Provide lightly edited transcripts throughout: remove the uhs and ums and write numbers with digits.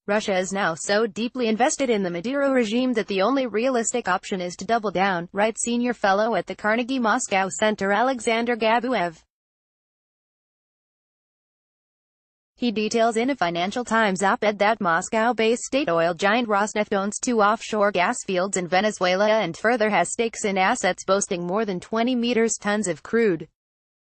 Russia is now so deeply invested in the Maduro regime that the only realistic option is to double down, writes senior fellow at the Carnegie Moscow Center Alexander Gabuev. He details in a Financial Times op-ed that Moscow-based state oil giant Rosneft owns 2 offshore gas fields in Venezuela and further has stakes in assets boasting more than 20 metric tons of crude.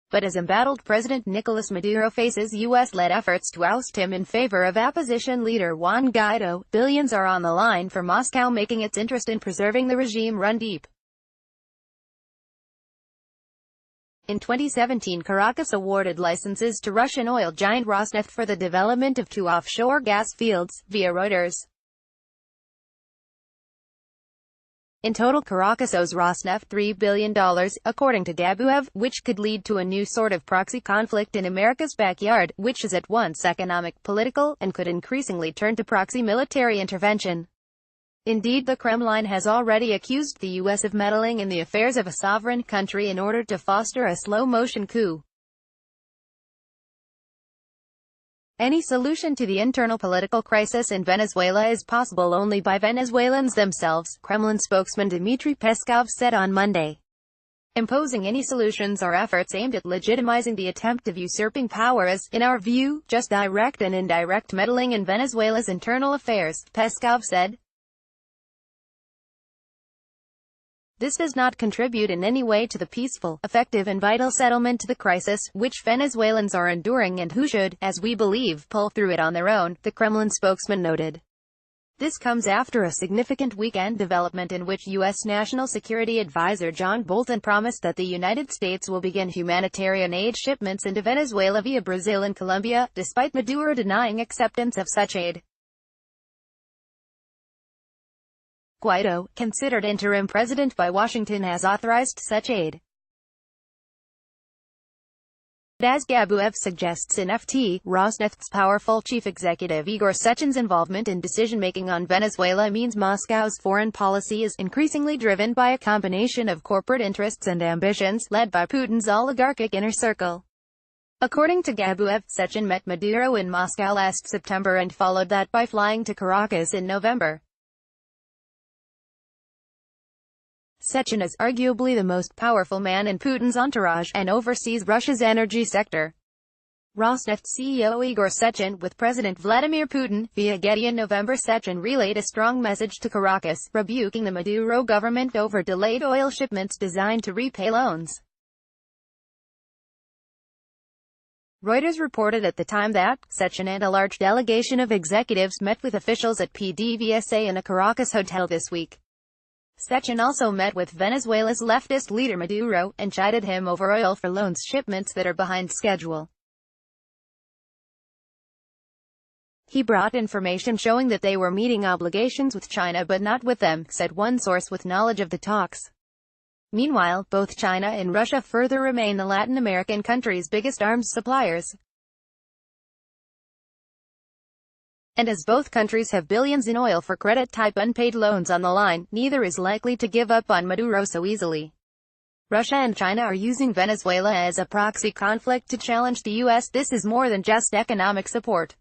But as embattled President Nicolas Maduro faces U.S.-led efforts to oust him in favor of opposition leader Juan Guaido, billions are on the line for Moscow, making its interest in preserving the regime run deep. In 2017, Caracas awarded licenses to Russian oil giant Rosneft for the development of 2 offshore gas fields, via Reuters. In total, Caracas owes Rosneft $3 billion, according to Gabuev, which could lead to a new sort of proxy conflict in America's backyard, which is at once economic, political, and could increasingly turn to proxy military intervention. Indeed, the Kremlin has already accused the U.S. of meddling in the affairs of a sovereign country in order to foster a slow-motion coup. Any solution to the internal political crisis in Venezuela is possible only by Venezuelans themselves, Kremlin spokesman Dmitry Peskov said on Monday. Imposing any solutions or efforts aimed at legitimizing the attempt of usurping power is, in our view, just direct and indirect meddling in Venezuela's internal affairs, Peskov said. This does not contribute in any way to the peaceful, effective and vital settlement to the crisis, which Venezuelans are enduring and who should, as we believe, pull through it on their own, the Kremlin spokesman noted. This comes after a significant weekend development in which U.S. National Security Advisor John Bolton promised that the United States will begin humanitarian aid shipments into Venezuela via Brazil and Colombia, despite Maduro denying acceptance of such aid. Guaido, considered interim president by Washington, has authorized such aid. As Gabuev suggests in FT, Rosneft's powerful chief executive Igor Sechen's involvement in decision-making on Venezuela means Moscow's foreign policy is increasingly driven by a combination of corporate interests and ambitions, led by Putin's oligarchic inner circle. According to Gabuev, Sechen met Maduro in Moscow last September and followed that by flying to Caracas in November. Sechen is arguably the most powerful man in Putin's entourage, and oversees Russia's energy sector. Rosneft CEO Igor Sechin, with President Vladimir Putin, via Getty in November. Sechin relayed a strong message to Caracas, rebuking the Maduro government over delayed oil shipments designed to repay loans. Reuters reported at the time that Sechin and a large delegation of executives met with officials at PDVSA in a Caracas hotel this week. Sechin also met with Venezuela's leftist leader Maduro, and chided him over oil for loans shipments that are behind schedule. He brought information showing that they were meeting obligations with China but not with them, said one source with knowledge of the talks. Meanwhile, both China and Russia further remain the Latin American country's biggest arms suppliers. And as both countries have billions in oil for credit-type unpaid loans on the line, neither is likely to give up on Maduro so easily. Russia and China are using Venezuela as a proxy conflict to challenge the U.S. This is more than just economic support.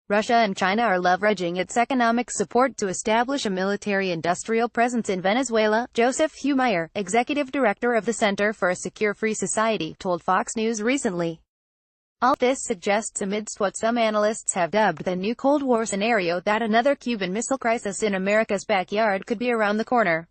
Russia and China are leveraging its economic support to establish a military-industrial presence in Venezuela, Joseph Humeyer, executive director of the Center for a Secure Free Society, told Fox News recently. All this suggests, amidst what some analysts have dubbed the new Cold War scenario, that another Cuban Missile Crisis in America's backyard could be around the corner.